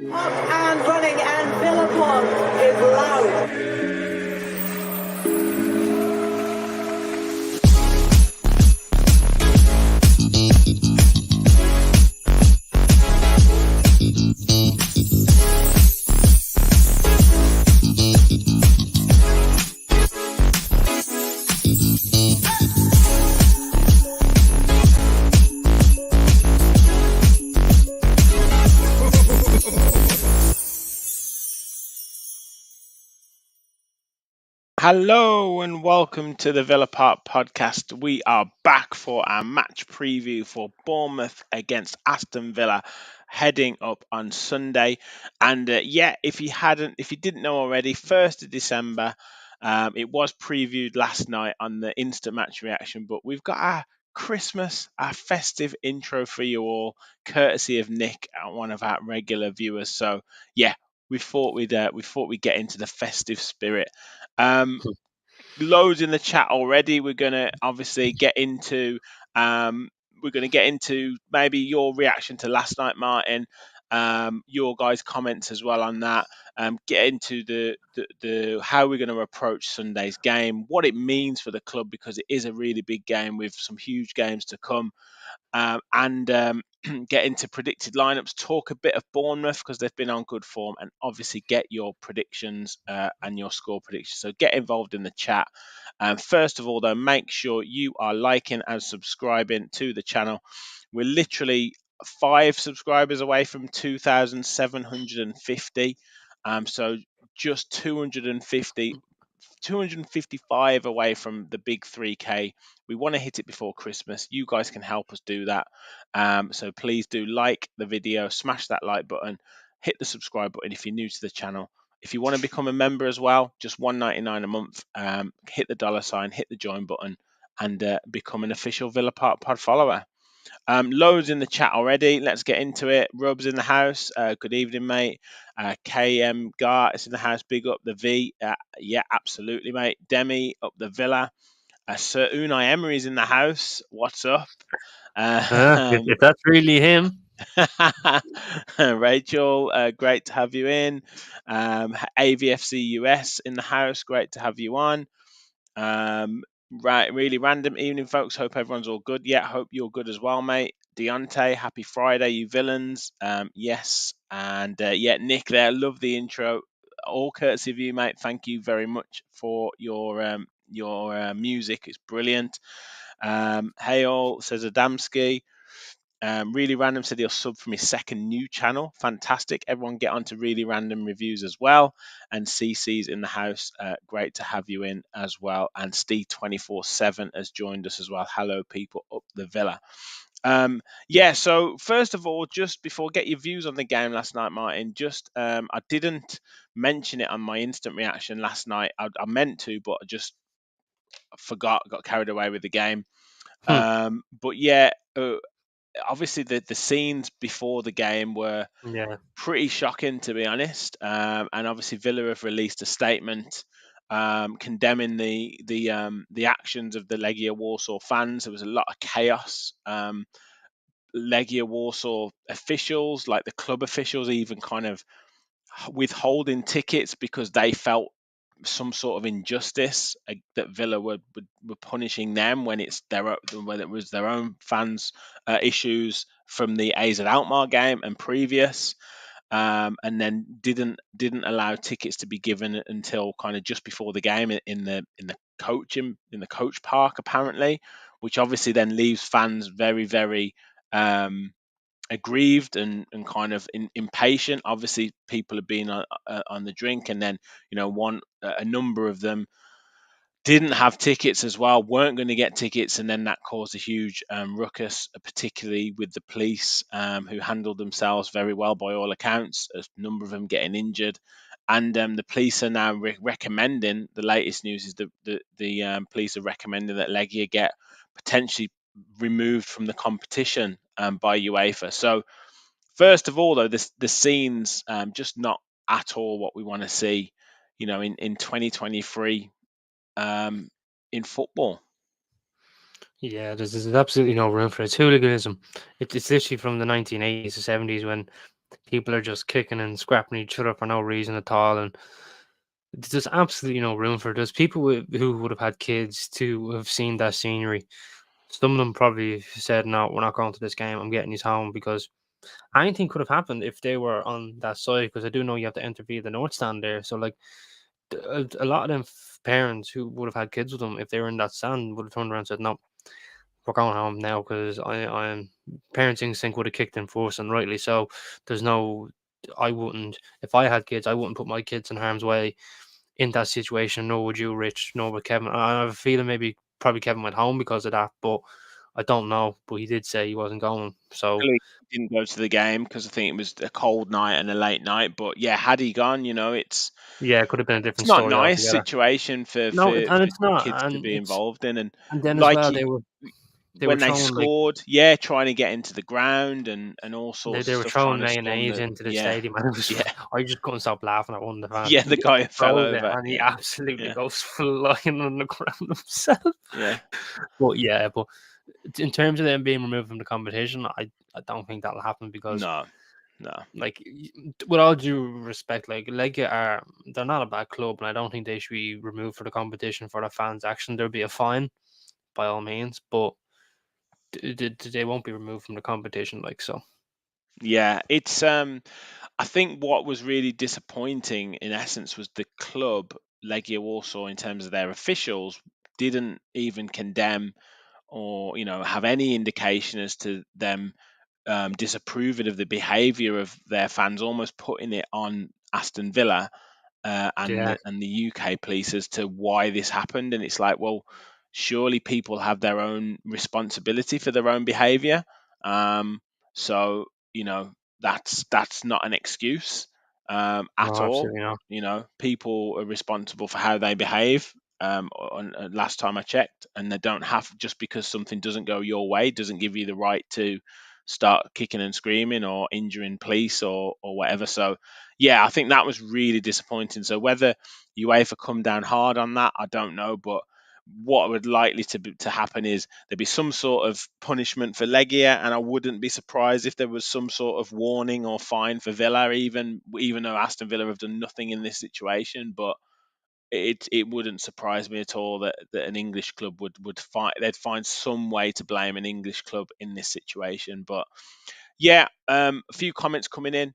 Up and running, and Villa is loud. Hello and welcome to the Villa Park podcast. We are back for our match preview for Bournemouth against Aston Villa, heading up on Sunday. And if you didn't know already, 1st of December. It was previewed last night on the instant match reaction, but we've got our festive intro for you all, courtesy of Nick, one of our regular viewers. So yeah, we thought we'd get into the festive spirit. Um, Loads in the chat already. We're gonna obviously get into maybe your reaction to last night, Martin. Your guys' comments as well on that. Get into the how we're going to approach Sunday's game, what it means for the club because it is a really big game with some huge games to come, and get into predicted lineups, talk a bit of Bournemouth because they've been on good form, and obviously get your predictions and your score predictions. So get involved in the chat. First of all, though, make sure you are liking and subscribing to the channel. We're literally 5 subscribers away from 2,750. So just 255 away from the big 3K. We want to hit it before Christmas. You guys can help us do that. So please do like the video, smash that like button, hit the subscribe button if you're new to the channel. If you want to become a member as well, just $1.99 a month. Hit the $sign, hit the join button, and become an official Villa Park Pod follower. Loads in the chat already. Let's get into it. Rub's in the house. Good evening, mate. KM Gart is in the house. Big up the V. Yeah, absolutely, mate. Demi up the Villa. Sir Unai Emery's in the house. What's up? If that's really him. Rachel, great to have you in. AVFC US in the house. Great to have you on. Right, really random evening, folks. Hope everyone's all good. Yeah, hope you're good as well, mate. Deontay, happy Friday, you villains. Yes, and Nick there. Love the intro. All courtesy of you, mate. Thank you very much for your music. It's brilliant. Hey all, says Adamski. Really Random said he'll sub from his second new channel. Fantastic. Everyone get onto Really Random Reviews as well. And CC's in the house. Great to have you in as well. And Steve247 has joined us as well. Hello, people up the Villa. So first of all, just before get your views on the game last night, Martin, I didn't mention it on my instant reaction last night. I meant to, but I just forgot, got carried away with the game. Obviously the scenes before the game were pretty shocking, to be honest. And obviously Villa have released a statement condemning the actions of the Legia Warsaw fans. There was a lot of chaos. Legia Warsaw officials, like the club officials, even kind of withholding tickets because they felt some sort of injustice that Villa were punishing them when it was their own fans' issues from the AZ Alkmaar game and previous, and then didn't allow tickets to be given until kind of just before the game in the coach park apparently, which obviously then leaves fans very very aggrieved and kind of impatient. Obviously, people have been on the drink, and then a number of them didn't have tickets as well, weren't going to get tickets, and then that caused a huge ruckus, particularly with the police, who handled themselves very well by all accounts. A number of them getting injured. And the police are now recommending. The latest news is the police are recommending that Legia get potentially removed from the competition by UEFA. So, first of all, though, the scenes just not at all what we want to see, in 2023 in football. Yeah, there's absolutely no room for it. It's hooliganism. It's literally from the 1980s to 70s when people are just kicking and scrapping each other for no reason at all, and there's absolutely no room for it. There's people who would have had kids to have seen that scenery. Some of them probably said, "No, we're not going to this game. I'm getting these home," because anything could have happened if they were on that side. Because I do know you have to enter via the north stand there. So like a lot of them parents who would have had kids with them, if they were in that stand, would have turned around and said, "No, we're going home now," because I'm parents' instinct would have kicked in first, and rightly so. There's no, I wouldn't, if I had kids, I wouldn't put my kids in harm's way in that situation. Nor would you, Rich, nor would Kevin. I have a feeling maybe probably Kevin went home because of that, but I don't know. But he did say he wasn't going. So Luckily, he didn't go to the game because I think it was a cold night and a late night. But yeah, had he gone, yeah, it could have been a it's different not story nice altogether. situation for No, and it's not, kids to and be it's involved in. And and then as like well they were when they throwing like scored, yeah, trying to get into the ground and all they, sorts of they were stuff, trying throwing to storm mayonnaise the into the yeah, stadium, and it was yeah, I just couldn't stop laughing at one of the fans. yeah. The He guy who fell throws it over. and he Yeah, absolutely yeah, goes flying on the ground himself. yeah. But yeah, but in terms of them being removed from the competition, I don't think that'll happen because No, no. like with all due respect, like Legia are they're not a bad club, and I don't think they should be removed for the competition for the fans' action. There'll be a fine by all means, but they won't be removed from the competition like so. Yeah, it's I think what was really disappointing in essence was the club Legia Warsaw in terms of their officials didn't even condemn or have any indication as to them disapproving of the behaviour of their fans, almost putting it on Aston Villa Yeah, and the UK police as to why this happened. And it's like, well, surely people have their own responsibility for their own behaviour. Um, so that's not an excuse at no, all. absolutely not. People are responsible for how they behave. Last time I checked, and they don't have just because something doesn't go your way doesn't give you the right to start kicking and screaming or injuring police or whatever. So yeah, I think that was really disappointing. So whether UEFA come down hard on that, I don't know, but what would likely to happen is there'd be some sort of punishment for Legia, and I wouldn't be surprised if there was some sort of warning or fine for Villa, even though Aston Villa have done nothing in this situation. But it wouldn't surprise me at all that an English club they'd find some way to blame an English club in this situation. But yeah, a few comments coming in.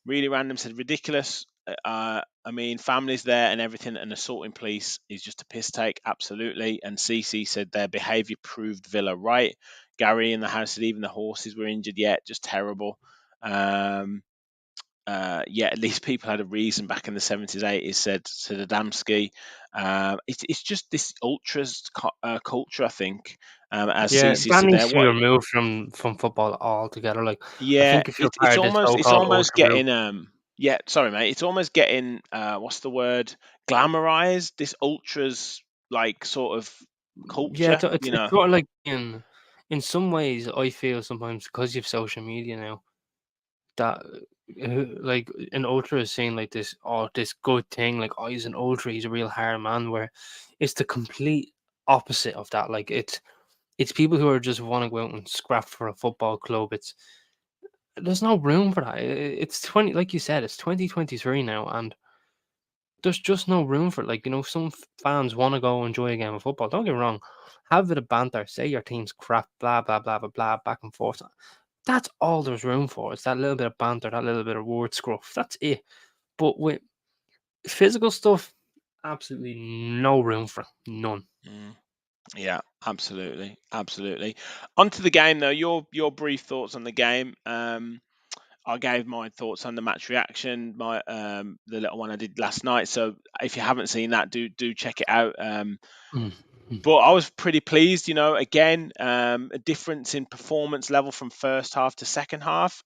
Really random said ridiculous. I mean, families there and everything, and assaulting police is just a piss take, absolutely. And CC said their behaviour proved Villa right. Gary in the house said even the horses were injured yet, just terrible. Um, yeah, at least people had a reason back in the 70s, 80s, said Adamski. It's just this ultras culture, I think, as Yeah, CC that said needs there. to be What removed from football altogether. Like, I Yeah, think if you're it's part of this it's so-called almost ultra group, getting yeah, sorry mate, it's almost getting what's the word? Glamorized, this ultras like sort of yeah, culture, it's sort of like in some ways, I feel sometimes because you have social media now that like an ultra is saying like this good thing, like oh he's an ultra, he's a real hard man, where it's the complete opposite of that. Like it's people who are just want to go out and scrap for a football club. There's no room for that. It's 20, like you said, it's 2023 now, and there's just no room for it. Like, some fans want to go enjoy a game of football. Don't get me wrong. Have a bit of banter. Say your team's crap, blah, blah, blah, blah, blah, back and forth. That's all there's room for. It's that little bit of banter, that little bit of word scruff. That's it. But with physical stuff, absolutely no room for it. None. Mm, yeah, absolutely, absolutely. Onto the game though. Your brief thoughts on the game. I gave my thoughts on the match reaction, my the little one I did last night. So if you haven't seen that, do check it out. Mm. But I was pretty pleased, again, a difference in performance level from first half to second half.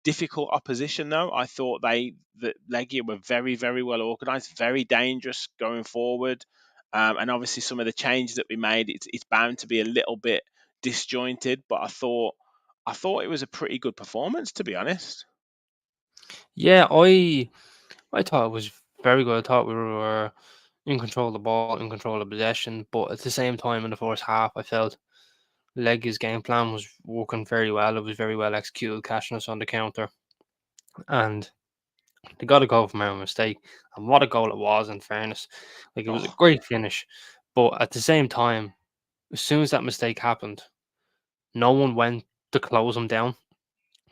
Difficult opposition though. I thought that Legia were very, very well organised, very dangerous going forward. And obviously some of the changes that we made, it's bound to be a little bit disjointed, but I thought it was a pretty good performance, to be honest. Yeah, I thought it was very good. I thought we were in control of the ball, in control of possession, but at the same time in the first half, I felt Leggie's game plan was working very well. It was very well executed, catching us on the counter, and they got a goal from our mistake. And what a goal it was! In fairness, like it was a Oh, great finish, but at the same time, as soon as that mistake happened, no one went to close him down,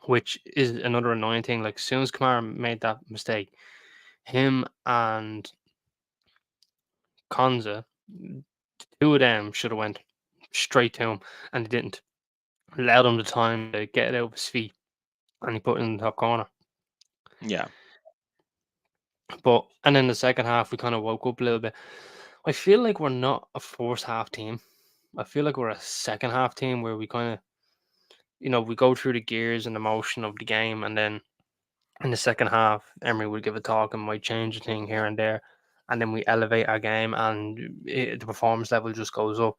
which is another annoying thing. Like as soon as Kamara made that mistake, him and Konza, two of them should have went straight to him, and they didn't. Allowed him the time to get it out of his feet, and he put it in the top corner. yeah. But and then the second half, we kind of woke up a little bit. I feel like we're not a first half team. I feel like we're a second half team where we kind of, we go through the gears and the motion of the game, and then in the second half, Emery would give a talk and might change a thing here and there, and then we elevate our game, and the performance level just goes up.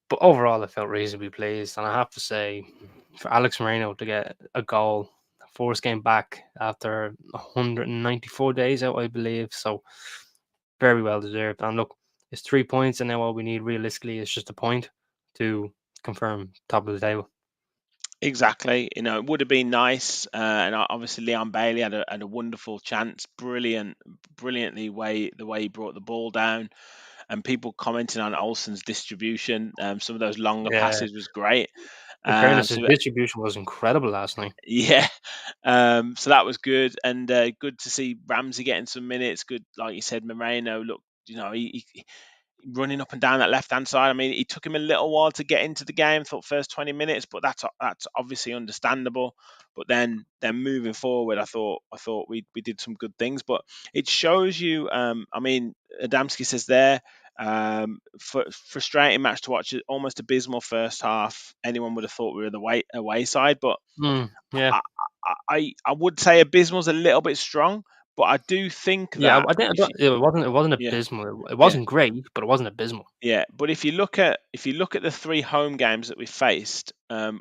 But overall, I felt reasonably pleased, and I have to say, for Alex Moreno to get a goal, first game back after 194 days out, I believe, so very well deserved. And look, it's 3 points, and now all we need realistically is just a point to confirm top of the table. Exactly. It would have been nice, and obviously Leon Bailey had a wonderful chance, brilliantly the way he brought the ball down, and people commenting on Olsen's distribution. Some of those longer Yeah, passes was great. in fairness, his So distribution was incredible last night. yeah, so that was good, and good to see Ramsey getting some minutes. Good, like you said, Moreno. Look, he running up and down that left hand side. I mean, it took him a little while to get into the game. Thought first 20 minutes, but that's obviously understandable. But then moving forward, I thought we did some good things. But it shows you. I mean, Adamski says there. Frustrating match to watch. Almost abysmal first half. Anyone would have thought we were the away side, but Yeah, I, I would say abysmal's a little bit strong. But I do think yeah. that I think if you, it wasn't yeah, abysmal. It yeah. wasn't great, but it wasn't abysmal Yeah, but if you look at the three home games that we faced,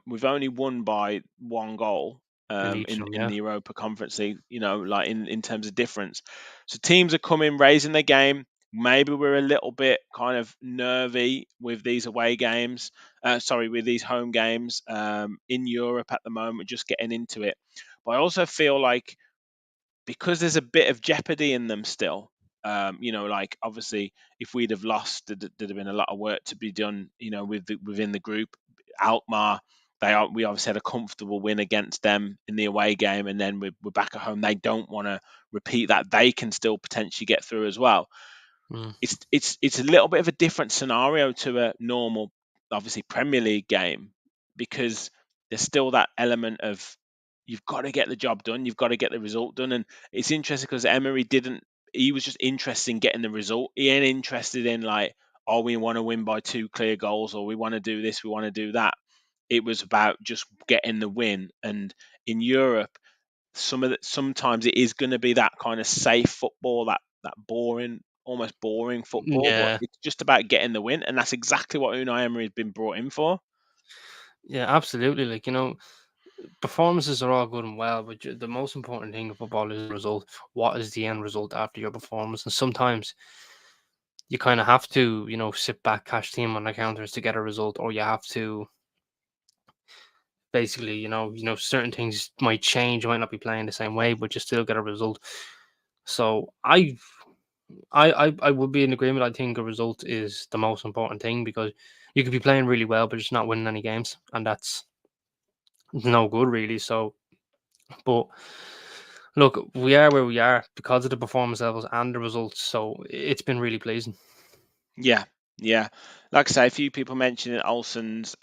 we've only won by one goal in each in of them. in Yeah. the Europa Conference League. Like in terms of difference. So teams are coming, raising their game. Maybe we're a little bit kind of nervy with these away games. Sorry, with these home games in Europe at the moment, just getting into it. But I also feel like because there's a bit of jeopardy in them still. Like obviously, if we'd have lost, there'd have been a lot of work to be done. Within the group, Alkmaar, we obviously had a comfortable win against them in the away game, and then we're back at home. They don't want to repeat that. They can still potentially get through as well. Mm. It's a little bit of a different scenario to a normal, obviously Premier League game, because there's still that element of you've got to get the job done, you've got to get the result done, and it's interesting because Emery didn't. He was just interested in getting the result. He ain't interested in like, oh, we want to win by 2 clear goals, or we want to do this, we want to do that. It was about just getting the win, and in Europe sometimes it is going to be that kind of safe football, that boring, almost boring football, but Yeah, it's just about getting the win, and that's exactly what Unai Emery has been brought in for. yeah, absolutely. Like performances are all good and well, but the most important thing in football is the result. What is the end result after your performance? And sometimes you kind of have to, sit back, cash team on the counters to get a result, or you have to basically, certain things might change. You might not be playing the same way, but you still get a result. So I would be in agreement. I think a result is the most important thing because you could be playing really well, but just not winning any games, and that's no good really. So, but look, we are where we are because of the performance levels and the results. So it's been really pleasing. Yeah, yeah. Like I say, a few people mentioning Olsen's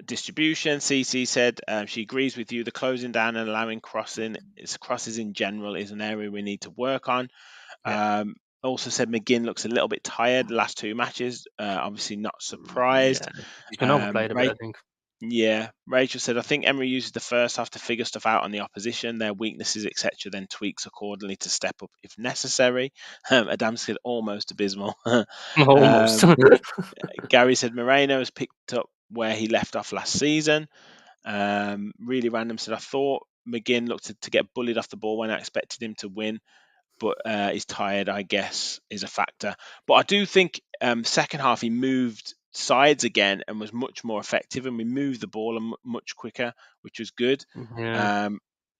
distribution. CC said she agrees with you. The closing down and allowing crosses in general is an area we need to work on. Yeah, Also said McGinn looks a little bit tired the last two matches. Obviously not surprised. yeah, he's been overplayed a bit, I think. Yeah, Rachel said, I think Emery uses the first half to figure stuff out on the opposition, their weaknesses, etc., then tweaks accordingly to step up if necessary. Adam said, almost abysmal. Almost. um, Gary said, Moreno has picked up where he left off last season. Really random said, I thought McGinn looked to get bullied off the ball when I expected him to win, but he's tired, I guess, is a factor. But I do think second half he moved sides again and was much more effective, and we moved the ball much quicker, which was good. Yeah.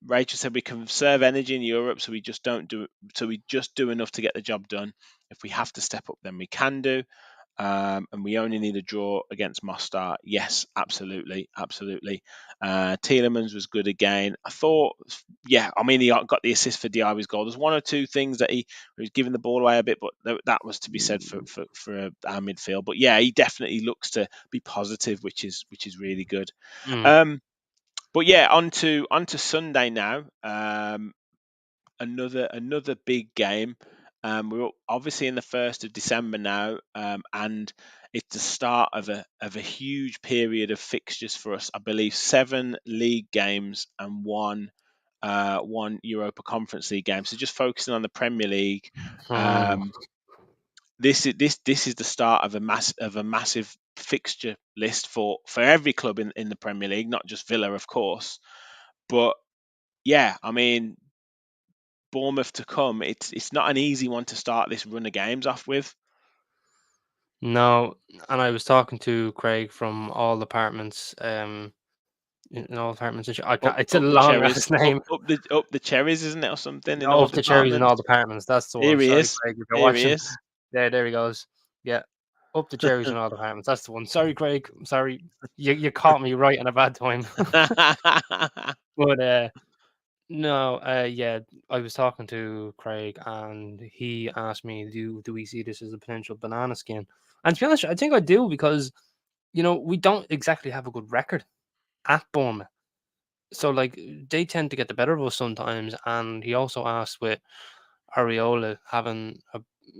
Rachel said we conserve energy in Europe, so we just do enough to get the job done. If we have to step up, then we can do. And we only need a draw against Mostar. Yes, absolutely, absolutely. Tielemans was good again. I thought, yeah, I mean, he got the assist for Diaby's goal. There's one or two things that he was giving the ball away a bit, but that was to be said for our midfield. But yeah, he definitely looks to be positive, which is really good. But yeah, on to Sunday now. Another big game. We're obviously in the 1st of December now, and it's the start of a huge period of fixtures for us. I believe 7 league games and one Europa Conference League game. So just focusing on the Premier League. This is the start of a massive fixture list for every club in the Premier League, not just Villa, of course. But yeah, I mean, Bournemouth to come, it's not an easy one to start this run of games off with. No, and I was talking to Craig from All Departments. In All Departments, it's a Up the long cherries, ass name. up the cherries, isn't it, or something in all Up the cherries in All departments? Departments. That's the Here one. he Sorry, is. Craig, if you're Here he watching. is. There he goes. Yeah, up the cherries in All Departments. That's the one. Sorry, Craig. I'm sorry. You caught me right in a bad time. But no, yeah, I was talking to Craig, and he asked me, "Do we see this as a potential banana skin?" And to be honest, I think I do, because we don't exactly have a good record at Bournemouth. So like they tend to get the better of us sometimes. And he also asked, with Areola having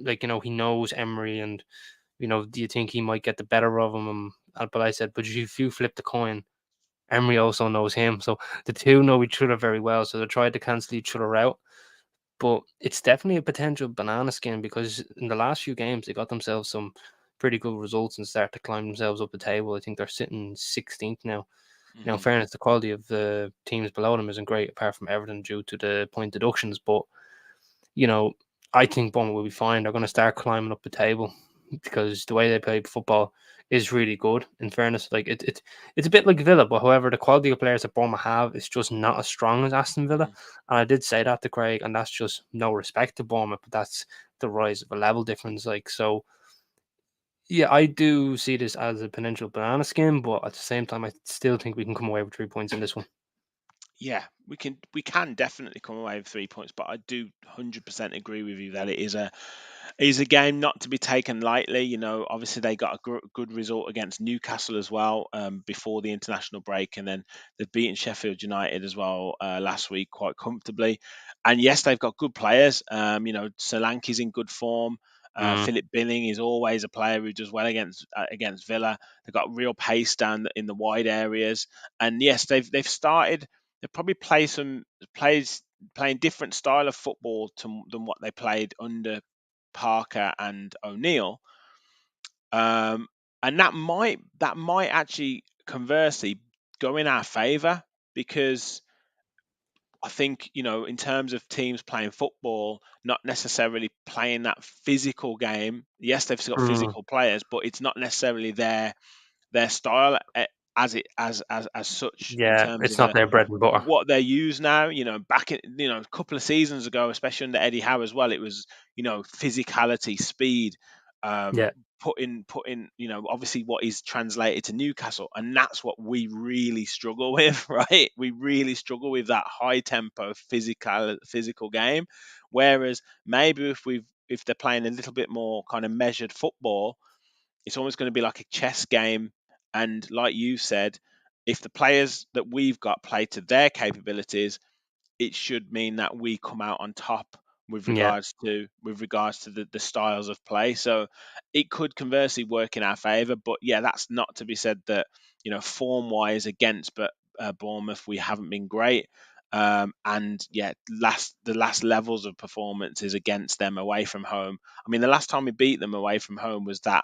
he knows Emery, and do you think he might get the better of him? But I said, but if you flip the coin, Emery also knows him. So the two know each other very well. So they're trying to cancel each other out. But it's definitely a potential banana skin, because in the last few games they got themselves some pretty good results and start to climb themselves up the table. I think they're sitting 16th now. Now, in fairness, the quality of the teams below them isn't great, apart from Everton, due to the point deductions. But I think Bournemouth will be fine. They're going to start climbing up the table, because the way they play football is really good. In fairness, like it's a bit like Villa, but however, the quality of players that Bournemouth have is just not as strong as Aston Villa. And I did say that to Craig, and that's just no respect to Bournemouth, but that's the rise of a level difference. Like, so, yeah, I do see this as a potential banana skin, but at the same time, I still think we can come away with 3 points in this one. Yeah, we can definitely come away with 3 points, but I do 100% agree with you that it is a game not to be taken lightly. Obviously they got a good result against Newcastle as well, before the international break, and then they've beaten Sheffield United as well last week quite comfortably. And yes, they've got good players. Solanke's in good form. Philip Billing is always a player who does well against Villa. They've got real pace down in the wide areas, and yes, they've started. They probably playing different style of football than what they played under Parker and O'Neill, and that might actually conversely go in our favour, because I think in terms of teams playing football, not necessarily playing that physical game. Yes, they've got physical players, but it's not necessarily their style as such, in Yeah, terms it's of not their bread and butter. what they use now. Back in a couple of seasons ago, especially under Eddie Howe as well, it was physicality, speed, Yeah. put in obviously what is translated to Newcastle, and that's what we really struggle with, right? We really struggle with that high tempo physical game. Whereas maybe if they're playing a little bit more kind of measured football, it's almost going to be like a chess game. And like you said, if the players that we've got play to their capabilities, it should mean that we come out on top with Yeah. regards to the styles of play. So it could conversely work in our favour. But yeah, that's not to be said that form wise against Bournemouth we haven't been great. And yeah, the last levels of performances against them away from home. I mean, the last time we beat them away from home was that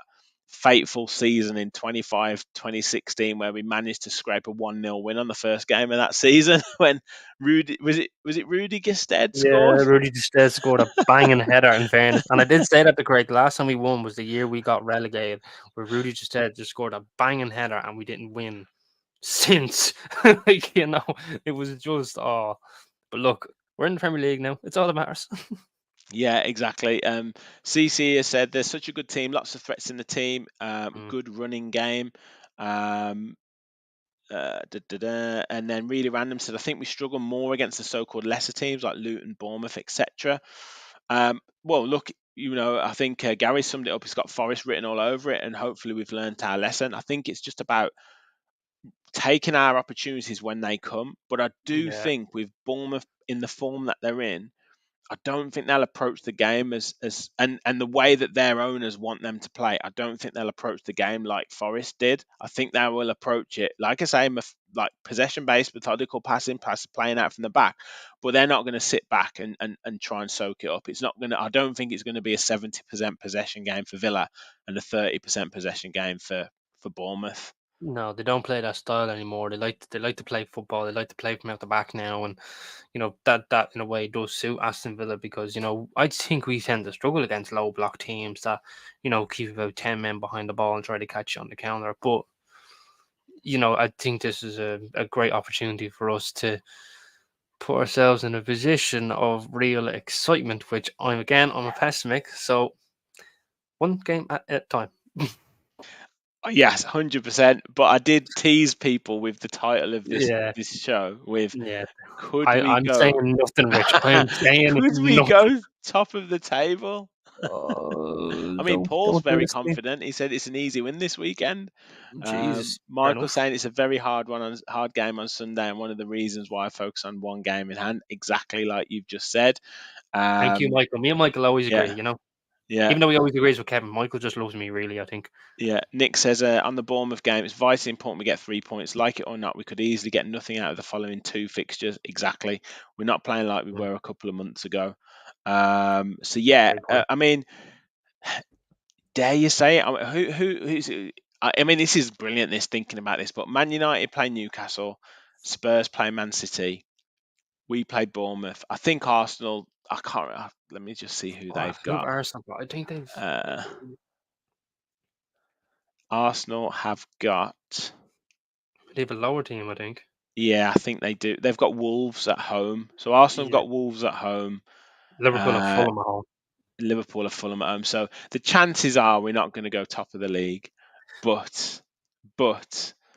fateful season in 2016 where we managed to scrape a 1-0 win on the first game of that season when Rudy was it Rudy Gestede scored? Rudy Gestede scored a banging header, in fairness. And I did say that to Craig. Last time we won was the year we got relegated, where Rudy Gestede just scored a banging header and we didn't win since. Like, it was just, oh. But look, we're in the Premier League now. It's all that matters. Yeah, exactly. CC has said there's such a good team, lots of threats in the team, good running game. And then really random said I think we struggle more against the so-called lesser teams like Luton, Bournemouth, etc. Well, look, I think Gary summed it up. He's got Forest written all over it, and hopefully we've learned our lesson. I think it's just about taking our opportunities when they come. But I do think with Bournemouth in the form that they're in, I don't think they'll approach the game as and the way that their owners want them to play. I don't think they'll approach the game like Forest did. I think they will approach it, like I say, like possession-based, methodical passing, playing out from the back. But they're not going to sit back and try and soak it up. It's not going to. I don't think it's going to be a 70% possession game for Villa and a 30% possession game for Bournemouth. No, they don't play that style anymore. They like to play football. They like to play from out the back now, and that in a way does suit Aston Villa because I think we tend to struggle against low block teams that keep about 10 men behind the ball and try to catch you on the counter. But I think this is a great opportunity for us to put ourselves in a position of real excitement. Which I'm a pessimist, so one game at a time. Yes, 100%. But I did tease people with the title of this Yeah, show with yeah. could we I'm go saying nothing, Rich. I'm saying could we nothing. go top of the table? Oh, I mean, Paul's don't do very this to me. confident. He said it's an easy win this weekend. Jesus, fair Michael's enough. saying it's a very hard game on Sunday, and one of the reasons why I focus on one game in hand, exactly like you've just said. Thank you, Michael. Me and Michael always agree, Yeah, yeah. Even though he always agrees with Kevin, Michael just loves me, really, I think. Yeah, Nick says on the Bournemouth game, it's vitally important we get 3 points. Like it or not, we could easily get nothing out of the following 2 fixtures. Exactly, we're not playing like we were a couple of months ago. So yeah, Great point. I mean, dare you say it? I mean, who's? I mean, this is brilliant. This thinking about this, but Man United play Newcastle, Spurs play Man City, we play Bournemouth. I think Arsenal. I can't. Let me just see who they've Who have got. Arsenal got? I think Uh, Arsenal have got. they have a lower team, I think. Yeah, I think they do. They've got Wolves at home. So Arsenal have Yeah. got Wolves at home. Liverpool and Uh, Fulham at home. Liverpool are Fulham at home. So the chances are we're not going to go top of the league. But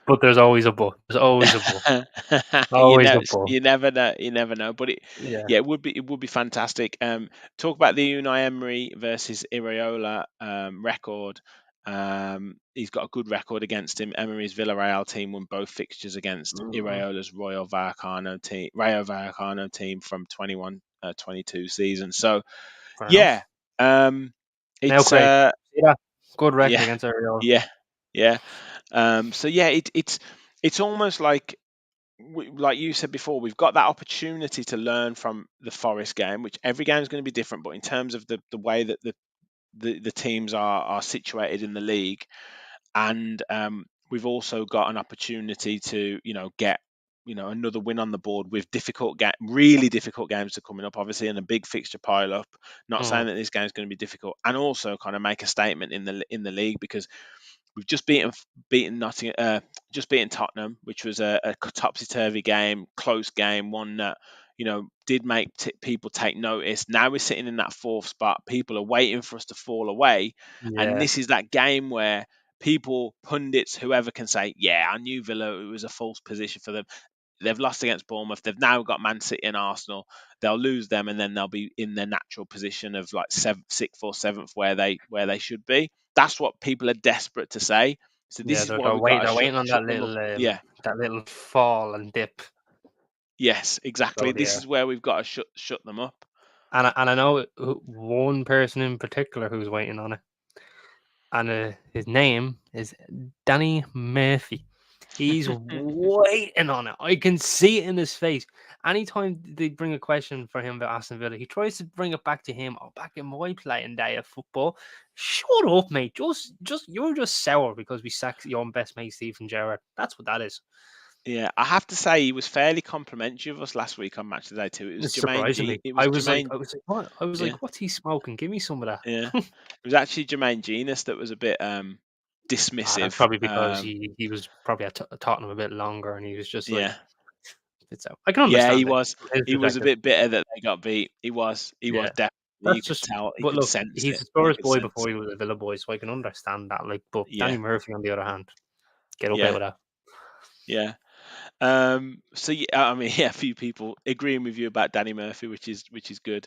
But there's always a but. There's always a but. you Always know, a but. you never know. You never know. But Yeah. it would be fantastic. Talk about the Unai Emery versus Iraola record. He's got a good record against him. Emery's Villarreal team won both fixtures against Iraola's Rayo Vallecano team from 21-22 season. So Fair yeah, enough. Now, it's Craig, see that? Good record yeah, against Ariel. yeah, yeah. So yeah, it's almost like like you said before, we've got that opportunity to learn from the Forest game, which every game is going to be different. But in terms of the way that the teams are situated in the league, and we've also got an opportunity to get another win on the board with really difficult games to coming up, obviously, and a big fixture pile up. Not saying that this game is going to be difficult, and also kind of make a statement in the league because we've just beaten Tottenham, which was a topsy turvy game, close game, one that did make people take notice. Now we're sitting in that 4th spot. People are waiting for us to fall away, and Yeah. this is that game where people, pundits, whoever can say, "Yeah, I knew Villa. It was a false position for them." They've lost against Bournemouth. They've now got Man City and Arsenal. They'll lose them, and then they'll be in their natural position of like 6th or 7th, where they should be. That's what people are desperate to say. So this Yeah, is why we've got to they're waiting on shut them up. Yeah. that little fall and dip. Yes, exactly. So This yeah, is where we've got to shut them up. and I know one person in particular who's waiting on it, and his name is Danny Murphy. He's waiting on it. I can see it in his face. Anytime they bring a question for him about Aston Villa, he tries to bring it back to him. Oh, back in my playing day of football. Shut up, mate. Just you're just sour because we sacked your best mate Stephen Gerrard. That's what that is. Yeah, I have to say he was fairly complimentary of us last week on Match of the Day too. It was Jermaine G. Surprisingly, It was Jermaine. I was like, what? I was Yeah, like, what's he smoking? Give me some of yeah. that. It was actually Jermaine Genus that was a bit That's dismissive. probably because he was probably at Tottenham a bit longer, and he was just like, Yeah, it's out. I can yeah. He understand it was from his he was a perspective. bit bitter that they got beat. He was Yeah, definitely. You that's could just. tell. He But could look, sense he's it. a You Spurs could boy sense before it. he was a Villa boy, so I can understand that. Like, but Danny Yeah, Murphy, on the other hand, get up out yeah, with that. yeah. So yeah, I mean, yeah, a few people agreeing with you about Danny Murphy, which is good.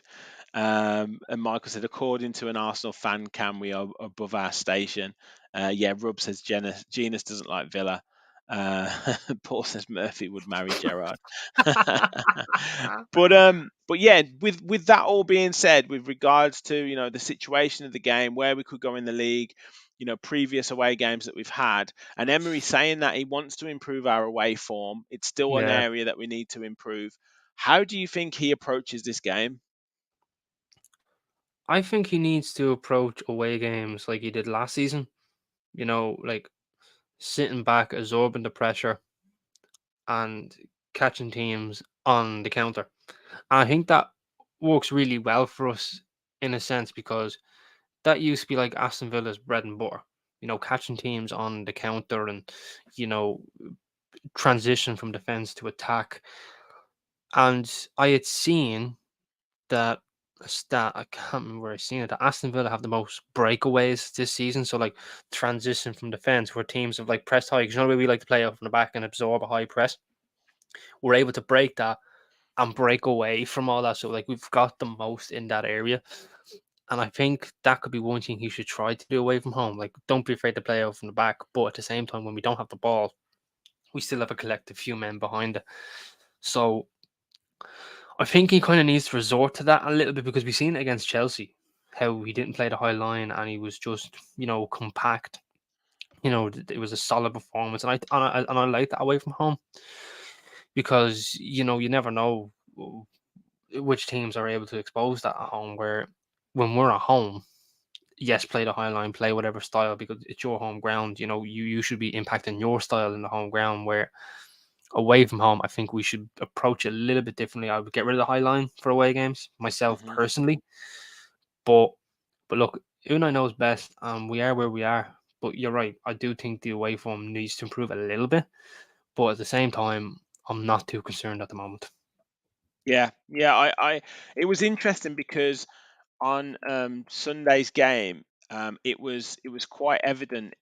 And Michael said, according to an Arsenal fan cam, we are above our station. Yeah, Rob says Genus doesn't like Villa. Uh, Paul says Murphy would marry Gerard. But yeah, with that all being said, with regards to the situation of the game, where we could go in the league, previous away games that we've had, and Emery saying that he wants to improve our away form, it's still an Yeah, area that we need to improve. How do you think he approaches this game? I think he needs to approach away games like he did last season. Like sitting back, absorbing the pressure, and catching teams on the counter. And I think that works really well for us in a sense because that used to be like Aston Villa's bread and butter. Catching teams on the counter and you know transition from defense to attack. And I had seen that a stat, I can't remember where I seen it, that Aston Villa have the most breakaways this season. So like transition from defense where teams have like pressed high. 'Cause the way we like to play out from the back and absorb a high press. We're able to break that and break away from all that. So like we've got the most in that area. And I think that could be one thing he should try to do away from home. Like, don't be afraid to play out from the back, but at the same time, when we don't have the ball, we still have a collective few men behind it. So I think he kind of needs to resort to that a little bit because we've seen it against Chelsea, how he didn't play the high line and he was just, compact. It was a solid performance, and I like that away from home because you never know which teams are able to expose that at home. Where when we're at home, yes, play the high line, play whatever style because it's your home ground. You should be impacting your style in the home ground. Where away from home, I think we should approach it a little bit differently. I would get rid of the high line for away games myself Hmm. personally, but look, Unai knows best, and we are where we are. But you're right. I do think the away form needs to improve a little bit, but at the same time, I'm not too concerned at the moment. Yeah, yeah. It was interesting because on Sunday's game, it was quite evident.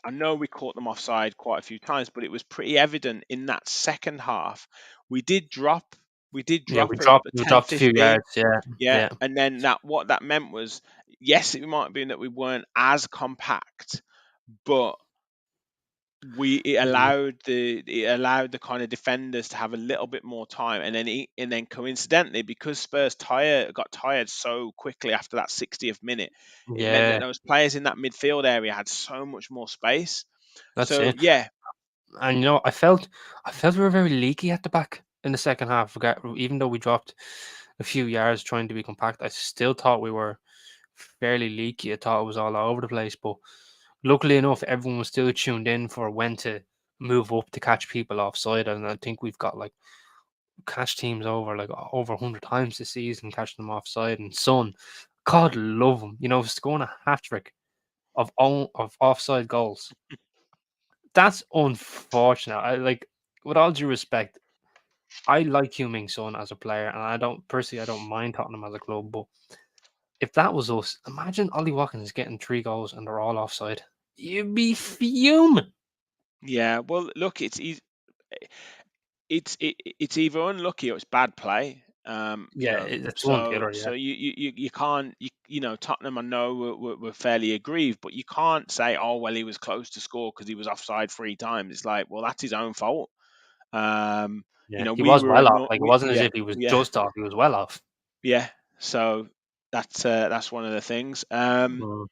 I know we caught them offside quite a few times, but it was pretty evident in that second half. We did drop, we did Yeah, drop a we 10, dropped a few 15. yards. Yeah, Yeah, yeah, and then what that meant was, yes, it might have been that we weren't as compact, but it mm, allowed the kind of defenders to have a little bit more time, and then coincidentally, because Spurs got tired so quickly after that 60th minute, it meant that yeah. those players in that midfield area had so much more space. That's So it. yeah. And I felt we were very leaky at the back in the second half. Even though we dropped a few yards trying to be compact, I still thought we were fairly leaky. I thought it was all over the place, but luckily enough, everyone was still tuned in for when to move up to catch people offside. And I think we've got like catch teams over 100 times this season, catching them offside. And Son, God love him, scoring a hat trick of offside goals. That's unfortunate. With all due respect, I like Heung-min Son as a player, and I don't mind Tottenham as a club. But if that was us, imagine Ollie Watkins getting 3 goals and they're all offside. You'd be fuming. Yeah, well, look, it's either unlucky or it's bad play. Yeah, it's one or the other. Yeah, So you can't Tottenham, I know were fairly aggrieved, but you can't say, oh well, he was close to score because he was offside 3 times. It's like, well, that's his own fault. yeah. He We was were well off. Like it wasn't as yeah, if he was yeah, just off. He was well off. yeah. So that's one of the things. Mm.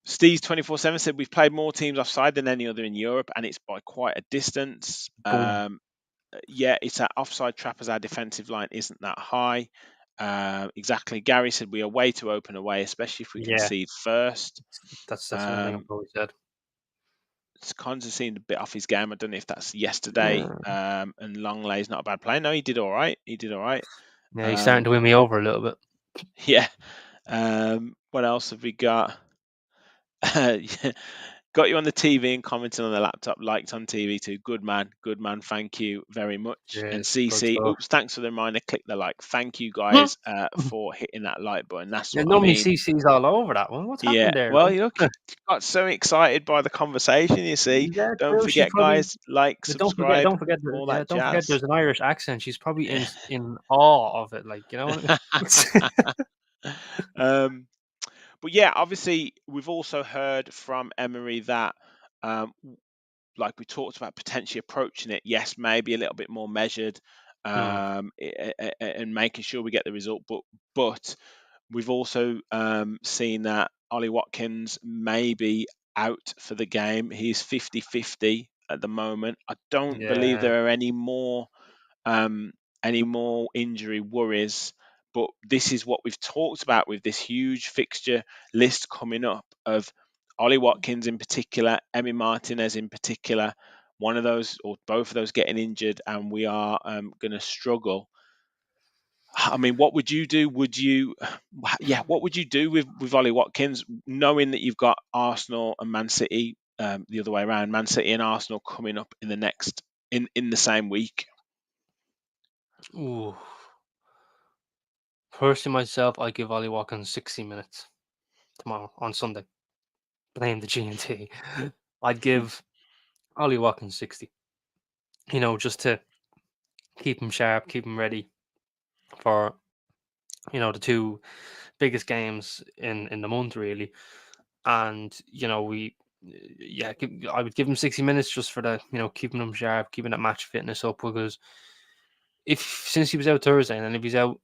Steve's 24/7 said we've played more teams offside than any other in Europe, and it's by quite a distance. Boom. Yeah, it's that offside trap as our defensive line isn't that high. Exactly. Gary said we are way too open away, especially if we Yeah, concede first. that's one thing I've always said. Konza seemed a bit off his game. I don't know if that's yesterday. And Longlay's not a bad player. No, he did all right. Yeah, he's starting to win me over a little bit. Yeah. What else have we got? Got you on the TV and commenting on the laptop, liked on TV too. Good man. Thank you very much. And Yes, good CC, stuff. oops, thanks for the reminder. Click the like. Thank you guys for hitting that like button. That's Yeah, what I normally mean. CC's all over that one. What's Yeah. happened there? Well, you look, got so excited by the conversation. You see. Yeah, Don't true. She's forget, probably. guys, like, But subscribe, don't forget, all that don't forget. jazz. There's an Irish accent. She's probably in awe of it, like, you know. But yeah, obviously, we've also heard from Emery that, like we talked about, potentially approaching it. Yes, maybe a little bit more measured, and making sure we get the result. But we've also seen that Ollie Watkins may be out for the game. He's 50-50 at the moment. I don't believe Yeah. there are any more injury worries, but this is what we've talked about with this huge fixture list coming up of Ollie Watkins in particular, Emi Martinez in particular, one of those or both of those getting injured, and we are going to struggle. I mean, what would you do? What would you do with Ollie Watkins, knowing that you've got Arsenal and Man City, the other way around, Man City and Arsenal coming up in the same week? Ooh. Personally, myself, I give Ollie Watkins 60 minutes tomorrow on Sunday, playing the G&T. I'd give Ollie Watkins 60. Just to keep him sharp, keep him ready for the two biggest games in the month, really. And I would give him 60 minutes just for the keeping him sharp, keeping that match fitness up, because since he was out Thursday, and then if he's out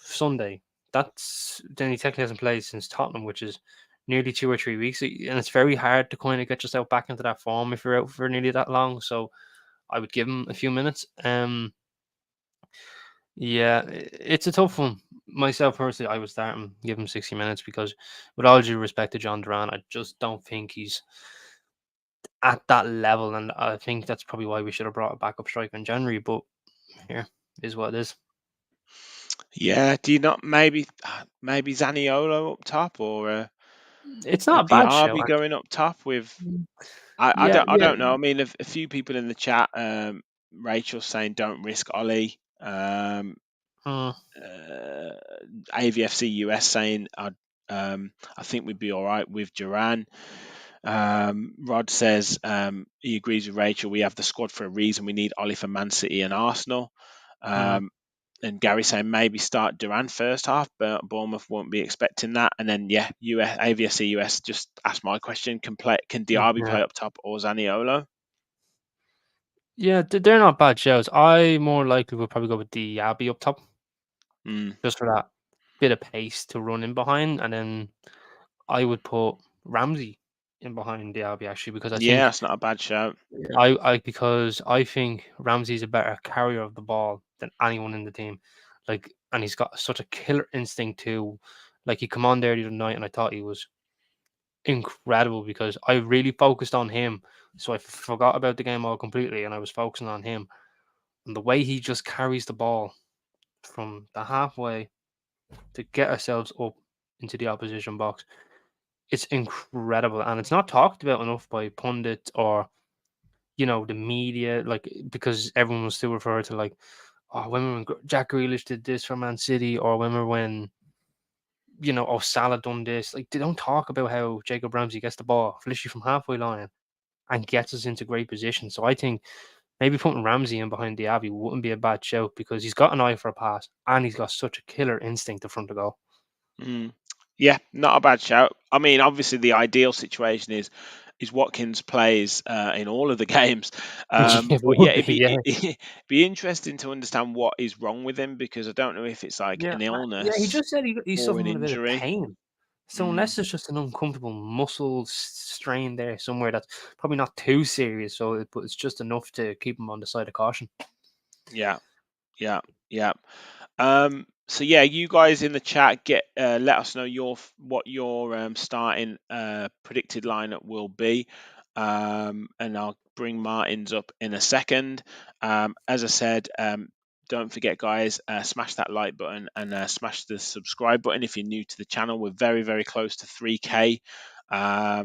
Sunday, then he technically hasn't played since Tottenham, which is nearly 2 or 3 weeks, and it's very hard to kind of get yourself back into that form if you're out for nearly that long. So I would give him a few minutes. Yeah, it's a tough one. Myself personally, I would start him, give him 60 minutes, because with all due respect to John Duran, I just don't think he's at that level, and I think that's probably why we should have brought a backup striker in January. But here is what it is. Yeah, do you not maybe Zaniolo up top, or It's a not a bad show, Diaby going up top with? actually. I Yeah, don't know. I mean, a few people in the chat, Rachel saying don't risk Ollie. AVFC US saying I think we'd be all right with Duran. Rod says he agrees with Rachel. We have the squad for a reason. We need Ollie for Man City and Arsenal. And Gary saying maybe start Duran first half, but Bournemouth won't be expecting that. And then AVFC US just asked my question: Can Diaby play up top or Zaniolo? Yeah, they're not bad shows. I more likely would probably go with Diaby up top, just for that bit of pace to run in behind, and then I would put Ramsey in behind Diaby, actually, because I think that's not a bad shout. because I think Ramsey's a better carrier of the ball than anyone in the team. And he's got such a killer instinct too. Like, he come on there the other night, and I thought he was incredible, because I really focused on him. So I forgot about the game all completely, and I was focusing on him. And the way he just carries the ball from the halfway to get ourselves up into the opposition box, it's incredible. And it's not talked about enough by pundits or the media, like, because everyone will still refer to, like, oh, when Jack Grealish did this for Man City, or when Salah done this. Like, they don't talk about how Jacob Ramsey gets the ball literally from halfway line and gets us into great position. So I think maybe putting Ramsey in behind Diaby wouldn't be a bad shout, because he's got an eye for a pass and he's got such a killer instinct in front of goal. Yeah, not a bad shout. I mean, obviously the ideal situation is Watkins plays in all of the games. But yeah, it'd be interesting to understand what is wrong with him, because I don't know if it's like an illness, he just said he's or an suffering a bit of injury. pain. So unless there's just an uncomfortable muscle strain there somewhere that's probably not too serious, but it's just enough to keep him on the side of caution. Yeah, yeah, yeah. So yeah, you guys in the chat let us know what your starting predicted lineup will be, and I'll bring Martin's up in a second. As I said, don't forget, guys, smash that like button and smash the subscribe button if you're new to the channel. We're very, very close to 3K.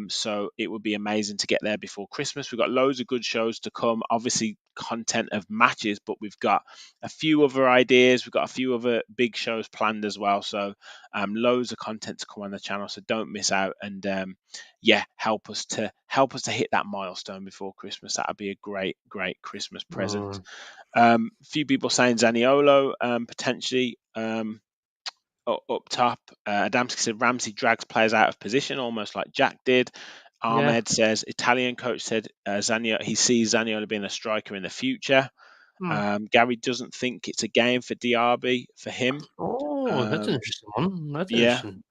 So it would be amazing to get there before Christmas. We've got loads of good shows to come. Obviously, content of matches, but we've got a few other ideas. We've got a few other big shows planned as well. So loads of content to come on the channel. So don't miss out. And yeah, help us to hit that milestone before Christmas. That would be a great, great Christmas present. A few people saying Zaniolo potentially. Up top, Adamski said Ramsey drags players out of position, almost like Jack did. Yeah. Ahmed says Italian coach said he sees Zaniolo being a striker in the future. Gary doesn't think it's a game for Diaby for him. Oh, that's an interesting one. That's Yeah, interesting.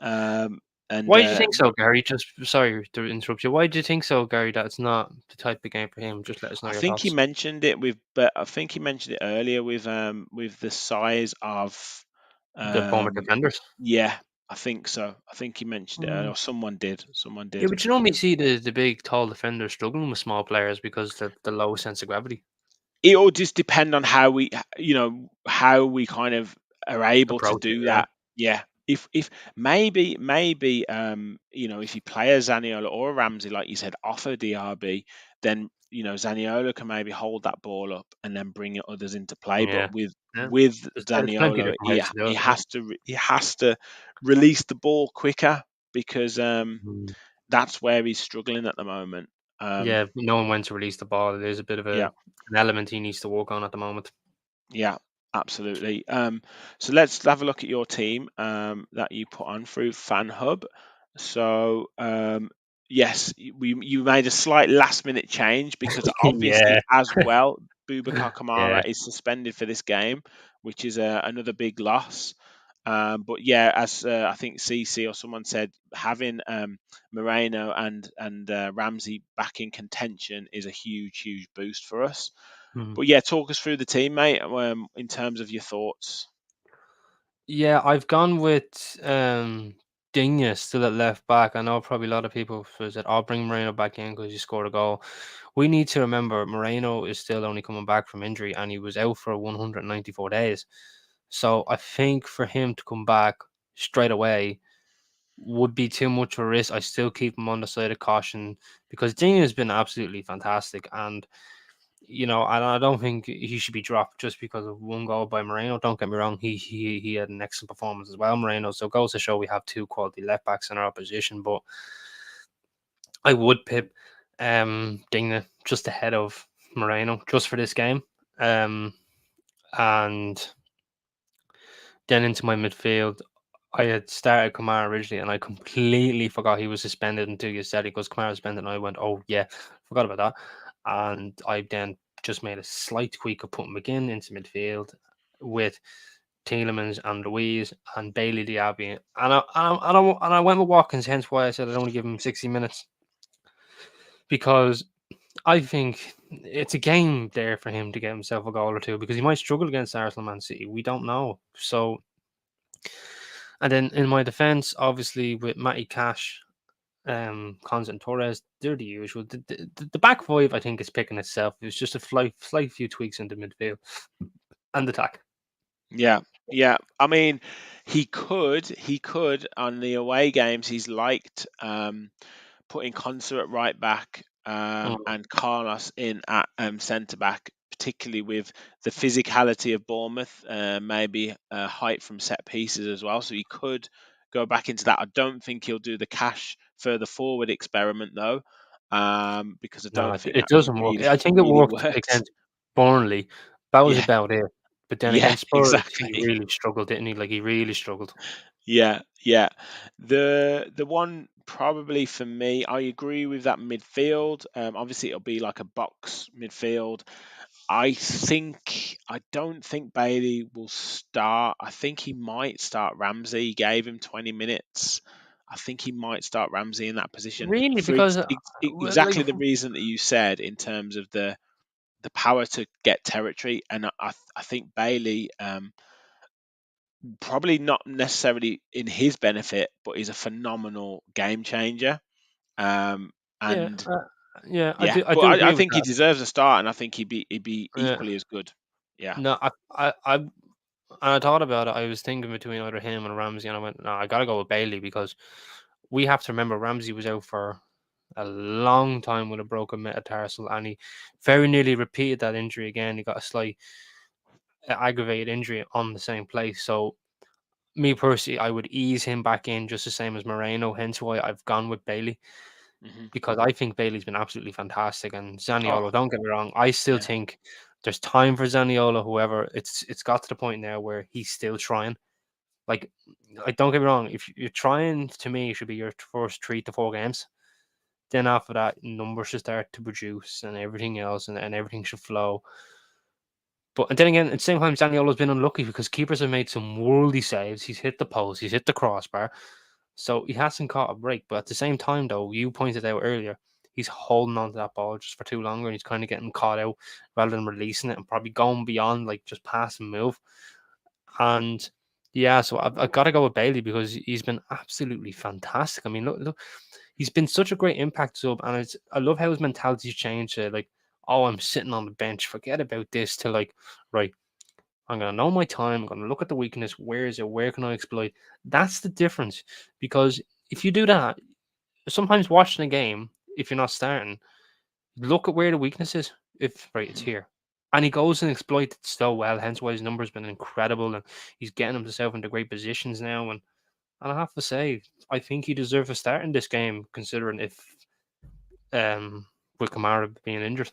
and Why do you think so, Gary? Just sorry to interrupt you. Why do you think so, Gary? That's not the type of game for him. Just let us know I your think he thoughts. mentioned it but I think he mentioned it earlier with the size of The former um, defenders. yeah, I think so. I think he mentioned it earlier, Mm. or someone did. Someone Yeah, did. but you normally see the big, tall defenders struggling with small players because the low sense of gravity It all just depend on how we kind of are able to approach it. do Yeah. that. Yeah. If maybe if you play a Zaniola or a Ramsey, like you said, off a DRB, then Zaniola can maybe hold that ball up and then bring others into play. Yeah. But with Yeah. with There's plenty of Zaniolo, different ways to do he it. Yeah. has to release the ball quicker because Mm. that's where he's struggling at the moment. Yeah, knowing when to release the ball, it is a bit of Yeah. an element he needs to work on at the moment. Yeah, absolutely. So let's have a look at your team that you put on through Fan Hub. So yes, you made a slight last minute change because obviously Yeah. as well, Boubacar Yeah. Kamara is suspended for this game, which is another big loss. But yeah, as I think CC or someone said, having Moreno and Ramsey back in contention is a huge, huge boost for us. Mhm. But yeah, talk us through the team, mate, in terms of your thoughts. Yeah, I've gone with Digne still at left back. I know probably a lot of people said, "I'll bring Moreno back in because he scored a goal." We need to remember Moreno is still only coming back from injury, and he was out for 194 days. So I think for him to come back straight away would be too much of a risk. I still keep him on the side of caution because Digne has been absolutely fantastic, and and I don't think he should be dropped just because of one goal by Moreno. Don't get me wrong, he had an excellent performance as well, Moreno. So it goes to show we have two quality left backs in our opposition. But I would pip Digne just ahead of Moreno just for this game. And then into my midfield, I had started Kamara originally, and I completely forgot he was suspended until you said it, because Kamara was suspended, and I went, "Oh yeah, forgot about that." And I then just made a slight tweak of putting McGinn into midfield with Tielemans and Louise and Bailey Diaby, and I went with Watkins. Hence why I said I'd only give him 60 minutes, because I think it's a game there for him to get himself a goal or two, because he might struggle against Arsenal, Man City. We don't know. So, and then in my defense, obviously with Matty Cash, Constant Torres, they're the usual. The back five, I think, is picking itself. It was just a slight few tweaks in the midfield and attack. Yeah, yeah. I mean, he could on the away games. He's liked putting Concert at right back Mm. and Carlos in at centre back, particularly with the physicality of Bournemouth, maybe height from set pieces as well. So he could go back into that. I don't think he'll do the Cash further forward experiment though, because I No, don't think it that doesn't work. really I think it really worked works. against Burnley. That was Yeah, about it. But then yeah, against Spurs, he exactly. really struggled, didn't he? Like, he really struggled. Yeah, yeah. The one probably for me, I agree with that midfield. Obviously, it'll be like a box midfield. I don't think Bailey will start. I think he might start Ramsey. He gave him 20 minutes. I think he might start Ramsey in that position Really, for because like exactly the reason that you said in terms of the power to get territory. And I think Bailey, probably not necessarily in his benefit, but he's a phenomenal game changer. yeah, And yeah, yeah, I but do I agree with think he that. deserves a start, and I think he'd be Yeah. equally as good. Yeah. No, and I thought about it. I was thinking between either him and Ramsey, and I went, no, I gotta go with Bailey because we have to remember Ramsey was out for a long time with a broken metatarsal, and he very nearly repeated that injury again. He got a slight aggravated injury on the same place. So, me personally, I would ease him back in just the same as Moreno. Hence why I've gone with Bailey Hmm. because I think Bailey's been absolutely fantastic. And Oh, Zaniolo, don't get me wrong, I still yeah. think there's time for Zaniolo. However, it's got to the point now where he's still trying. Like don't get me wrong, if you're trying, to me, it should be your first 3 to 4 games. Then after that, numbers should start to produce and everything else, and everything should flow. But and then again, at the same time, Zaniolo's been unlucky because keepers have made some worldy saves. He's hit the post, he's hit the crossbar, so he hasn't caught a break. But at the same time, though, you pointed out earlier, he's holding on to that ball just for too long, and he's kind of getting caught out rather than releasing it and probably going beyond like just pass and move. And yeah, so I've got to go with Bailey because he's been absolutely fantastic. I mean, look, he's been such a great impact sub, and I love how his mentality's changed. To like, oh, I'm sitting on the bench, forget about this. To like, right, I'm gonna know my time. I'm gonna look at the weakness. Where is it? Where can I exploit? That's the difference. Because if you do that, sometimes watching a game, if you're not starting, look at where the weakness is. If right, it's Hmm. here. And he goes and exploits it so well, hence why his number's been incredible and he's getting himself into great positions now. And I have to say, I think he deserves a start in this game, considering if with Kamara being injured.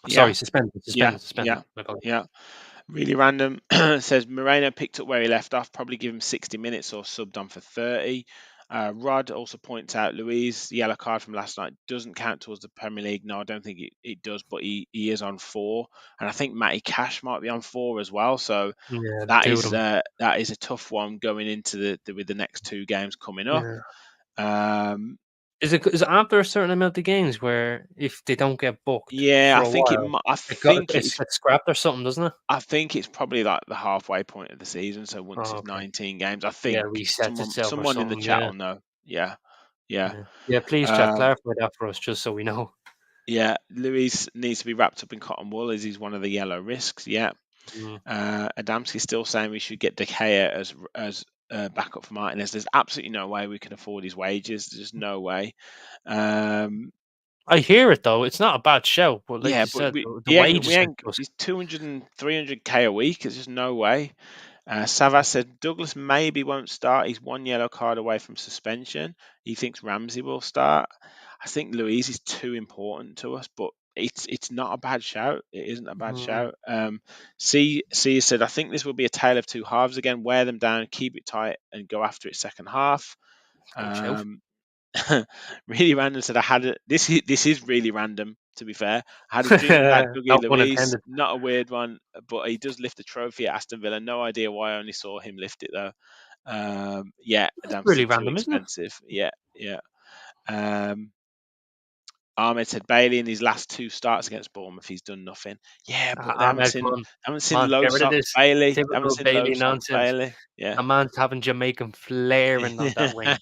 Sorry, Yeah. Yeah. suspended. Yeah. My God. Yeah. Really random. Says Moreno picked up where he left off. Probably give him 60 minutes or subbed on for 30. Rod also points out Louise, the yellow card from last night doesn't count towards the Premier League. No, I don't think it does, but he is on 4, and I think Matty Cash might be on 4 as well. So Yeah, the two of them. that is a tough one going into with the next 2 games coming up. Yeah. Um, Is it after a certain amount of games where if they don't get booked yeah, for a while, it gets scrapped or something, doesn't it? I think it's probably like the halfway point of the season. So once Oh, it's okay. 19 games, I Yeah, think resets itself or someone in the something. chat Yeah. will know. Yeah, yeah. Yeah. Yeah, please chat, Um, clarify that for us just so we know. yeah, Luis needs to be wrapped up in cotton wool as he's one of the yellow risks. Yeah. Mm. Adamski's still saying we should get De Gea as backup for Martinez. There's absolutely no way we can afford his wages. There's no way. Um, I hear it though. It's not a bad show, but like yeah, you but said, the wages are just he's 200 and 300K a week. There's just no way. Savas said Douglas maybe won't start. He's 1 yellow card away from suspension. He thinks Ramsey will start. I think Louise is too important to us, but it's not a bad shout. It isn't a bad mm, shout. C said I think this will be a tale of two halves again. Wear them down, keep it tight, and go after it second half. good shout. Um, really random said I had a, this is really random, to be fair. I had a dream about Dougie No pun Luiz, intended. not a weird one, but he does lift the trophy at Aston Villa. No idea why I only saw him lift it though. Yeah, That's Adam really said too random, isn't it? expensive. Yeah, yeah. um Ahmed said Bailey in his last 2 starts against Bournemouth, he's done nothing. Yeah, but they Ahmed, come haven't seen on, low get rid of socks this Bailey. They haven't typical seen low Bailey socks nonsense. Bailey. Yeah. A man's having Jamaican flair in on that wing.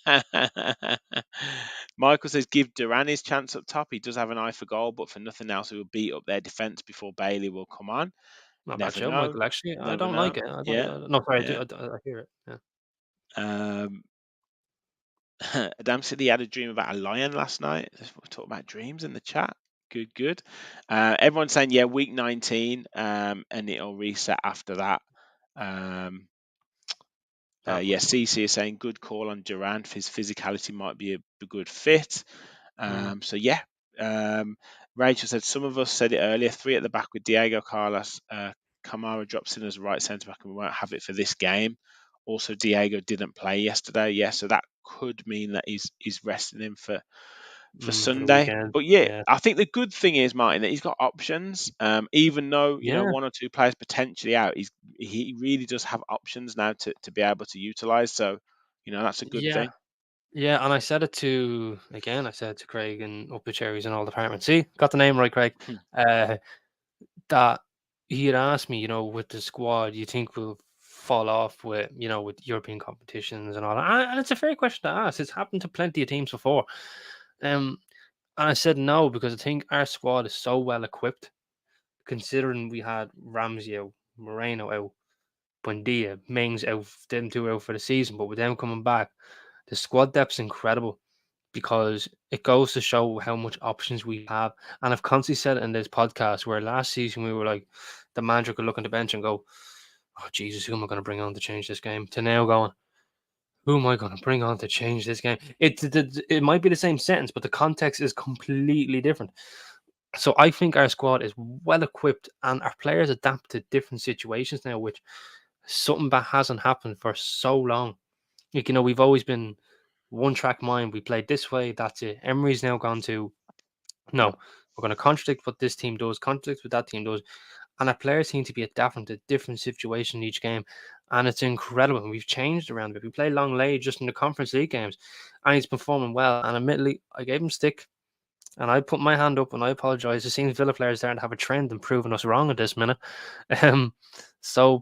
Michael says give Duran his chance up top. He does have an eye for goal, but for nothing else, he will beat up their defence before Bailey will come on. Not a bad Never show, know. Michael. Actually, I Never don't know. like it. I don't. Yeah. No, sorry, Yeah. I hear it. Yeah. Um, Adam said he had a dream about a lion last night. We'll talk about dreams in the chat. Good, good. Everyone's saying, yeah, week 19, and it'll reset after that. That Yeah, would. CC is saying good call on Durant. His physicality might be a good fit. Mm, So yeah, Rachel said some of us said it earlier. 3 at the back with Diego Carlos. Kamara drops in as right centre back, and we won't have it for this game. Also, Diego didn't play yesterday. Yeah, so that could mean that he's resting him for for the Sunday. weekend. But yeah, Yeah. I think the good thing is, Martin, that he's got options. Even though Yeah. 1 or 2 players potentially out, he really does have options now to be able to utilize. So that's a good Yeah. thing. Yeah, and I said it to Craig and up the cherries and all departments. See, got the name right, Craig. Hmm. Uh, that he had asked me, with the squad, you think we'll fall off with, with European competitions and all that? And it's a fair question to ask. It's happened to plenty of teams before. Um, and I said no because I think our squad is so well equipped, considering we had Ramsey out, Moreno out, Buendia, Mings out, them two out for the season. But with them coming back, the squad depth's incredible because it goes to show how much options we have. And I've constantly said it in this podcast where last season we were like, the manager could look on the bench and go, "Oh Jesus, who am I going to bring on to change this game?" To now going, "Who am I going to bring on to change this game?" It might be the same sentence, but the context is completely different. So I think our squad is well equipped, and our players adapt to different situations now, which is something that hasn't happened for so long. Like, we've always been one track mind. We played this way, that's it. Emery's now gone to, no, we're going to contradict what this team does, contradict what that team does. And our players seem to be adapting to different situations each game. And it's incredible. And we've changed around a bit. We played Long Lay just in the Conference League games, and he's performing well. And admittedly, I gave him stick. And I put my hand up and I apologise. It seems Villa players starting to have a trend in proving us wrong at this minute. Um,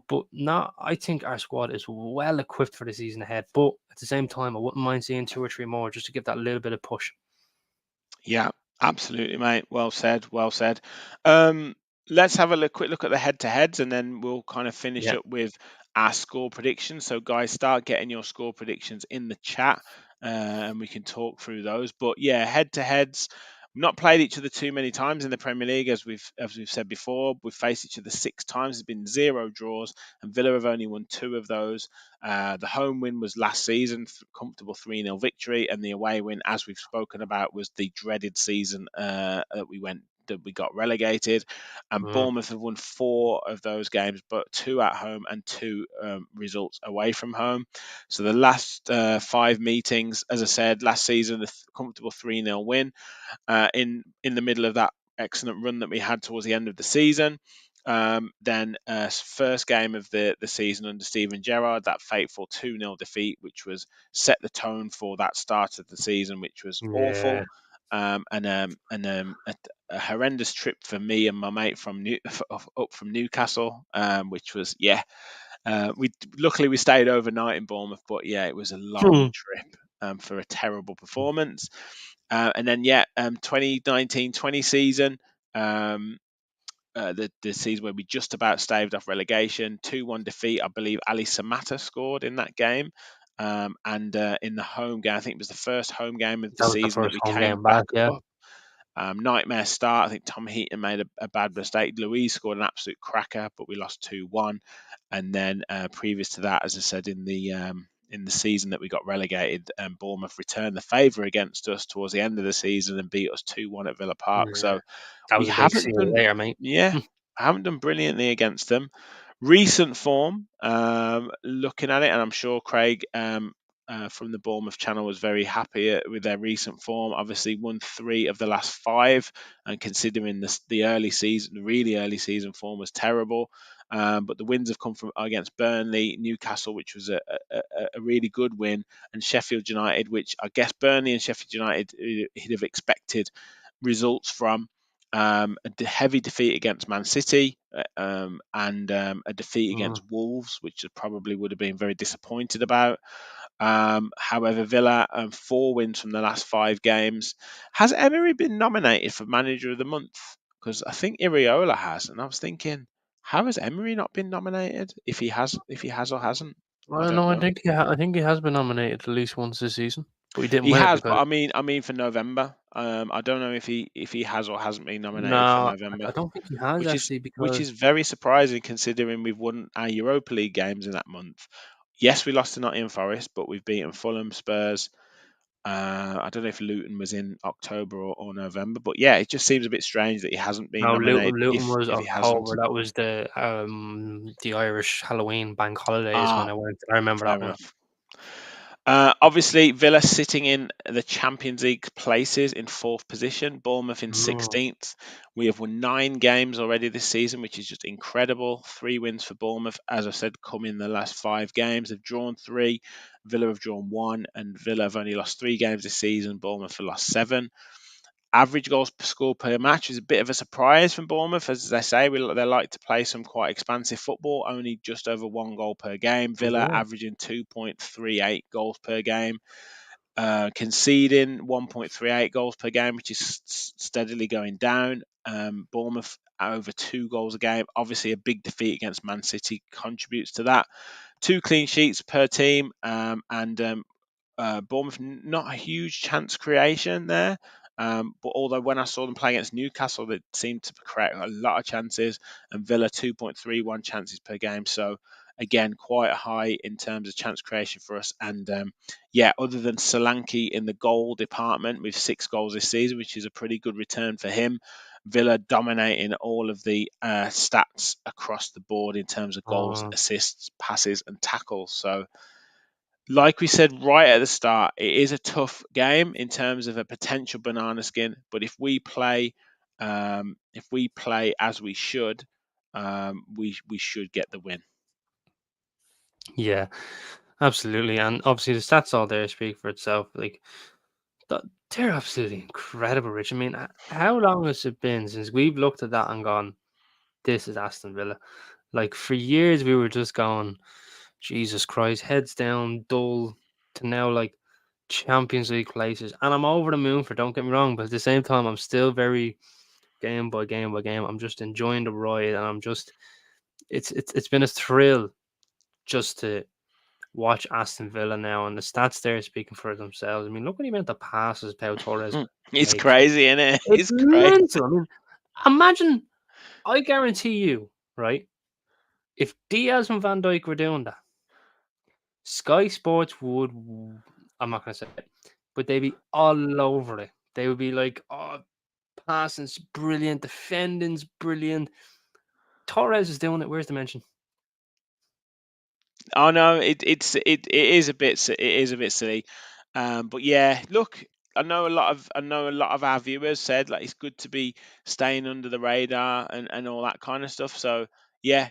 but no, I think our squad is well equipped for the season ahead. But at the same time, I wouldn't mind seeing 2 or 3 more just to give that little bit of push. Yeah, absolutely, mate. Well said. Well said. Um, let's have a quick look at the head-to-heads, and then we'll kind of finish Yeah. up with our score predictions. So, guys, start getting your score predictions in the chat, and we can talk through those. But yeah, head-to-heads. We've not played each other too many times in the Premier League, as we've said before. We've faced each other 6 times. There's been 0 draws, and Villa have only won 2 of those. The home win was last season, comfortable 3-0 victory, and the away win, as we've spoken about, was the dreaded season that we got relegated. And Mm, Bournemouth have won 4 of those games, but 2 at home and 2 results away from home. So the last 5 meetings, as I said, last season, a comfortable 3-0 win in the middle of that excellent run that we had towards the end of the season. Then first game of the season under Steven Gerrard, that fateful 2-0 defeat, which was set the tone for that start of the season, which was awful. yeah. A horrendous trip for me and my mate up from Newcastle, which was we luckily we stayed overnight in Bournemouth, but yeah, it was a long trip for a terrible performance. And then 2019-20 season, the season where we just about staved off relegation, 2-1 defeat. I believe Ali Samata scored in that game. And in the home game, I think it was the first home game of the That was the season that first we home came game back back, yeah. up. Nightmare start. I think Tom Heaton made a bad mistake. Louise scored an absolute cracker, but we lost 2-1. And then previous to that, as I said, in the season that we got relegated, Bournemouth returned the favour against us towards the end of the season and beat us 2-1 at Villa Park. Yeah. So That we was a big haven't see you done, later, mate. yeah, haven't done brilliantly against them. Recent form, looking at it, and I'm sure Craig from the Bournemouth channel was very happy with their recent form. Obviously, won 3 of the last 5, and considering the early season, the really early season form was terrible. But the wins have come from against Burnley, Newcastle, which was a really good win, and Sheffield United, which I guess Burnley and Sheffield United he'd have expected results from. A heavy defeat against Man City, and a defeat Mm. against Wolves, which probably would have been very disappointed about. However, Villa 4 wins from the last 5 games. Has Emery been nominated for Manager of the Month? Because I think Iriola has, and I was thinking, how has Emery not been nominated? If he has or hasn't, I Well, don't no, I know. think I think he has been nominated at least once this season, but he didn't He win it has, but because I mean for November. I don't know if he has or hasn't been nominated for no, November, I don't think he has which is actually which because is very surprising considering we've won our Europa League games in that month. Yes, we lost to Nottingham Forest, but we've beaten Fulham, Spurs. I don't know if Luton was in October or November, but yeah, it just seems a bit strange that he hasn't been no, nominated. Luton If was he hasn't, October. That was the Irish Halloween bank holidays when ah, I went. I remember fair that one. enough. Obviously, Villa sitting in the Champions League places in 4th position, Bournemouth in 16th. We have won 9 games already this season, which is just incredible. 3 wins for Bournemouth, as I said, come in the last 5 games. They've drawn 3, Villa have drawn 1, and Villa have only lost 3 games this season. Bournemouth have lost 7. Average goals per score per match is a bit of a surprise from Bournemouth, as they say. They like to play some quite expansive football, only just over 1 goal per game. Villa Yeah. averaging 2.38 goals per game, conceding 1.38 goals per game, which is steadily going down. Bournemouth over 2 goals a game. Obviously, a big defeat against Man City contributes to that. 2 clean sheets per team, and Bournemouth, not a huge chance creation there. But although when I saw them play against Newcastle, they seemed to create a lot of chances, and Villa 2.31 chances per game. So again, quite high in terms of chance creation for us. And other than Solanke in the goal department with 6 goals this season, which is a pretty good return for him, Villa dominating all of the stats across the board in terms of goals, assists, passes, and tackles. So like we said right at the start, it is a tough game in terms of a potential banana skin. But if we play as we should, we should get the win. Yeah, absolutely. And obviously the stats all there speak for itself. Like they're absolutely incredible, Rich. I mean, how long has it been since we've looked at that and gone, "This is Aston Villa"? Like for years we were just going, "Jesus Christ, heads down, dull," to now like Champions League places. And I'm over the moon for. Don't get me wrong, but at the same time, I'm still very game by game by game. I'm just enjoying the ride, and I'm just it's been a thrill just to watch Aston Villa now, and the stats there speaking for themselves. I mean, look what he meant the passes Pau Torres It's makes. crazy, isn't it? It's It's crazy. mental. I mean, imagine. I guarantee you, right? If Diaz and Van Dijk were doing that, Sky Sports would. I'm not going to say it, but they'd be all over it. They would be like, "Oh, passing's brilliant, defending's brilliant." Torres is doing it. Where's the mention? Oh no, it is a bit silly, but yeah. Look, I know a lot of our viewers said like it's good to be staying under the radar and all that kind of stuff. So yeah,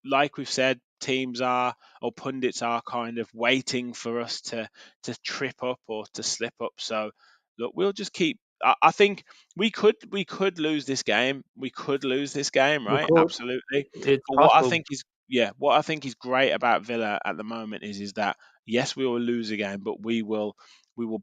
like we've said, teams are or pundits are kind of waiting for us to trip up or to slip up. So look, we'll just keep. I think we could lose this game. We could lose this game, We right? could. Absolutely. It's But possible. what I think is great about Villa at the moment is that yes, we will lose a game, but we will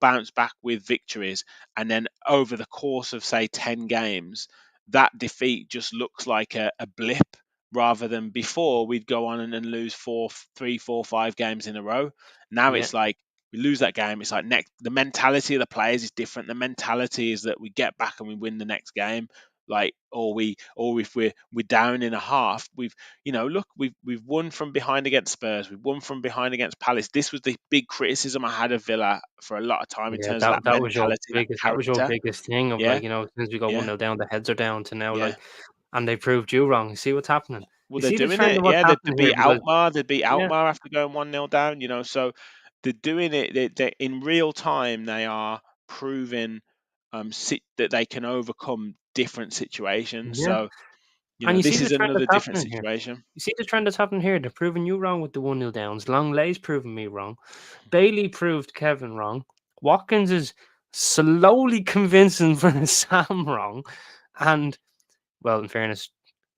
bounce back with victories, and then over the course of say 10 games, that defeat just looks like a blip rather than before we'd go on and lose 5 games in a row. Now Yeah. it's like we lose that game. It's like next the mentality of the players is different. The mentality is that we get back and we win the next game. Like or if we're down in a half, look, we've won from behind against Spurs. We've won from behind against Palace. This was the big criticism I had of Villa for a lot of time in Yeah, terms of that that that was your mentality, that biggest that was your character. biggest thing of Yeah, like, since we got yeah, 1-0 down, the heads are down to now yeah. like, and they proved you wrong. You see what's happening. Well, You they're see the doing trend it. of what's Yeah, they happening here beat because Alkmaar. They beat yeah, Alkmaar after going 1-0 down. So they're doing it. They in real time. They are proving that they can overcome different situations. yeah. So And you see this the is trend another that's different happening here. situation. You see the trend that's happening here. They're proving you wrong with the 1-0 downs. Langlay's proving me wrong. Bailey proved Kevin wrong. Watkins is slowly convincing for Sam wrong. And well, in fairness,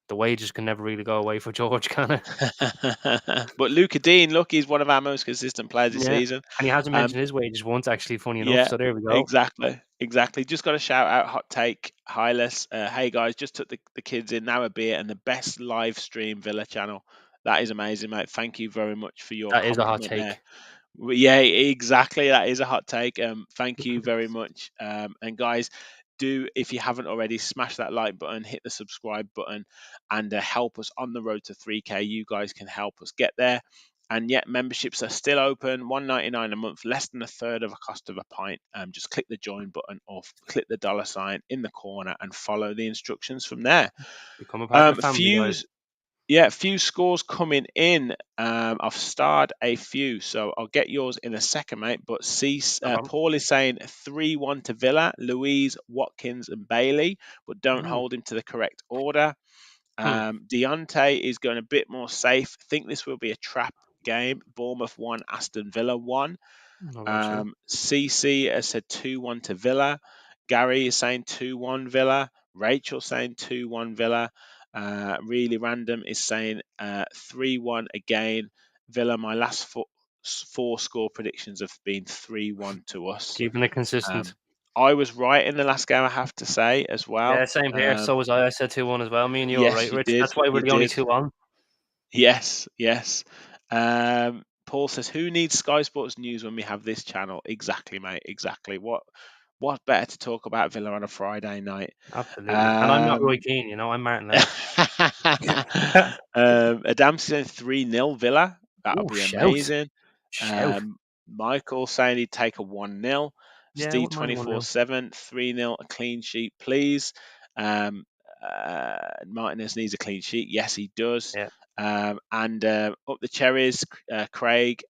the wages can never really go away for George, can it? But Luca Dean, look, he's one of our most consistent players this Yeah. season. And he hasn't Um, mentioned his wages once, actually, funny enough. Yeah, So there we go. exactly. Just got to shout out Hot Take, Hilus. Hey guys, just took the kids in now a beer and the best live stream Villa channel. That is amazing, mate. Thank you very much for your That is a hot compliment there. take. Yeah, exactly. That is a hot take. Thank you very much. And guys, do if you haven't already, smash that like button, hit the subscribe button, and help us on the road to 3K. You guys can help us get there. And yet, memberships are still open. $1.99 a month, less than a third of a cost of a pint. Just click the join button or click the $sign in the corner and follow the instructions from there. Become a part of the family, guys. Few Yeah, a few scores coming in. I've starred a few, so I'll get yours in a second, mate. But No problem. Paul is saying 3-1 to Villa, Louise, Watkins, and Bailey, but don't Ooh. hold him to the correct order. Deontay is going a bit more safe. I think this will be a trap game. Bournemouth 1, Aston Villa 1. I'll go too. CC has said 2-1 to Villa. Gary is saying 2-1 Villa. Rachel saying 2-1 Villa. Really Random is saying 3-1 again. Villa, my last four score predictions have been 3-1 to us. Keeping it consistent. I was right in the last game, I have to say, as well. Yeah, same here. So was I. I said 2-1 as well. Me and you were Yes, right, you Rich. did. That's why we're You the only did. 2 on. Yes, yes. Paul says, "Who needs Sky Sports News when we have this channel?" Exactly, mate. Exactly. What better to talk about Villa on a Friday night? Absolutely. And I'm not Roy Keane, you know, I'm Martin Ledge. Adam's saying 3-0 Villa. That'll Oh, be shout. amazing. Shout. Michael saying he'd take a 1-0. Yeah, I Steve wouldn't mind 24/7 3-0, a clean sheet, please. Martinez needs a clean sheet. Yes, he does. Yeah. And up the cherries, Craig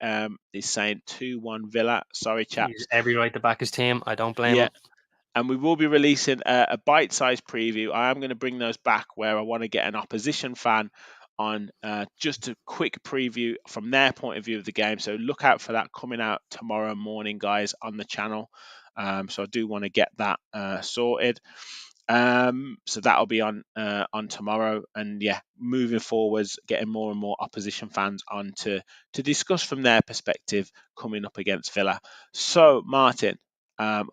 is saying 2-1 Villa. Sorry, He's chaps. every right to back his team. I don't blame Yeah, him. and we will be releasing a bite-sized preview. I am going to bring those back where I want to get an opposition fan on just a quick preview from their point of view of the game. So look out for that coming out tomorrow morning, guys, on the channel. So I do want to get that sorted. So that'll be on tomorrow, and yeah, moving forwards, getting more and more opposition fans on to discuss from their perspective coming up against Villa. So Martin,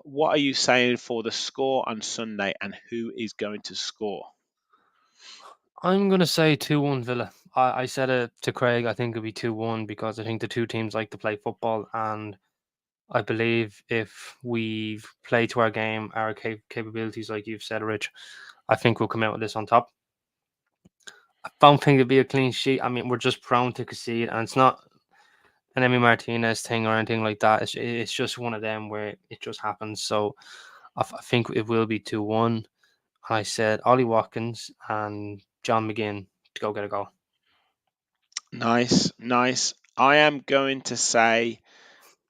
what are you saying for the score on Sunday, and who is going to score? I'm going to say 2-1 Villa. I said it to Craig. I think it'll be 2-1 because I think the two teams like to play football. And I believe if we play to our game, our capabilities, like you've said, Rich, I think we'll come out with this on top. I don't think it'll be a clean sheet. I mean, we're just prone to concede. And it's not an Emi Martinez thing or anything like that. It's just one of them where it just happens. So I think it will be 2-1. I said Ollie Watkins and John McGinn to go get a goal. Nice, nice. I am going to say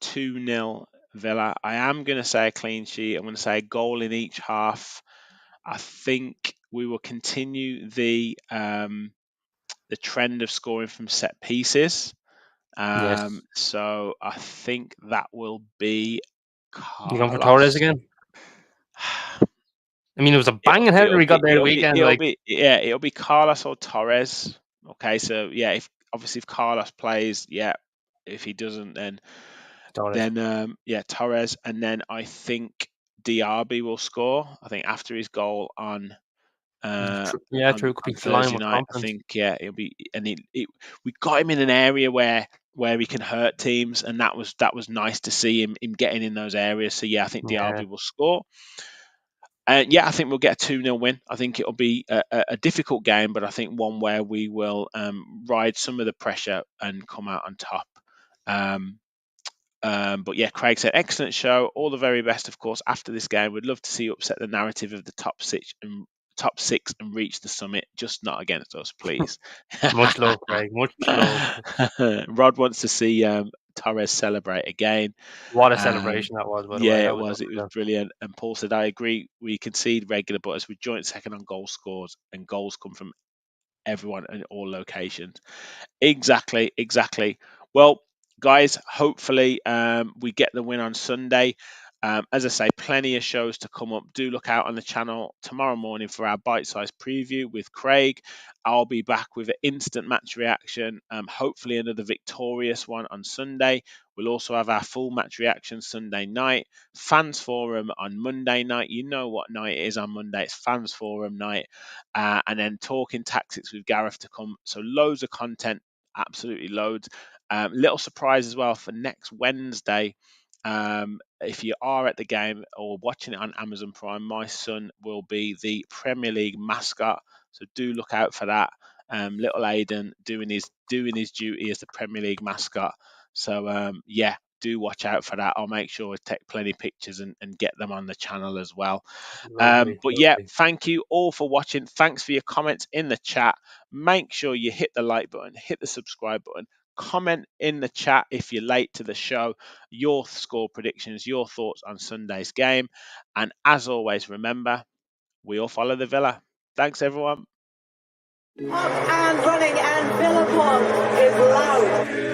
2-0 Villa. I am going to say a clean sheet. I'm going to say a goal in each half. I think we will continue the trend of scoring from set pieces. Yes. So I think that will be You going for Torres Carlos. again? I mean, it was a banging header he got there the weekend. It'll be Carlos or Torres. Okay, so yeah, if Carlos plays, yeah. If he doesn't, then Torres. Torres, and then I think Diaby will score. I think after his goal on Yeah, true. Could be flying Thursday with night, I confidence. think it'll be, and we got him in an area where he can hurt teams, and that was nice to see him getting in those areas. So yeah, I think Yeah. Diaby will score. And yeah, I think we'll get a 2-0 win. I think it'll be a difficult game, but I think one where we will ride some of the pressure and come out on top. But yeah, Craig said, excellent show. All the very best, of course, after this game. We'd love to see you upset the narrative of the top six and reach the summit, just not against us, please. Much love, Craig. Much love. Rod wants to see Torres celebrate again. What a celebration that was, by the way. Yeah, That it was was. It was unreal. brilliant. And Paul said, I agree. We concede regular, but as we joint second on goal scores, and goals come from everyone in all locations. Exactly. Well, guys, hopefully we get the win on Sunday. As I say, plenty of shows to come up. Do look out on the channel tomorrow morning for our bite-sized preview with Craig. I'll be back with an instant match reaction, hopefully another victorious one on Sunday. We'll also have our full match reaction Sunday night. Fans Forum on Monday night. You know what night it is on Monday. It's Fans Forum night. And then Talking Tactics with Gareth to come. So loads of content, absolutely loads. Little surprise as well for next Wednesday. If you are at the game or watching it on Amazon Prime, my son will be the Premier League mascot. So do look out for that. Little Aiden doing his duty as the Premier League mascot. So yeah, do watch out for that. I'll make sure to take plenty of pictures and get them on the channel as well. Lovely, But yeah, lovely. thank you all for watching. Thanks for your comments in the chat. Make sure you hit the like button, hit the subscribe button, comment in the chat if you're late to the show, your score predictions, your thoughts on Sunday's game. And as always, remember, we all follow the Villa. Thanks, everyone. Up and running, and Villa Park is loud.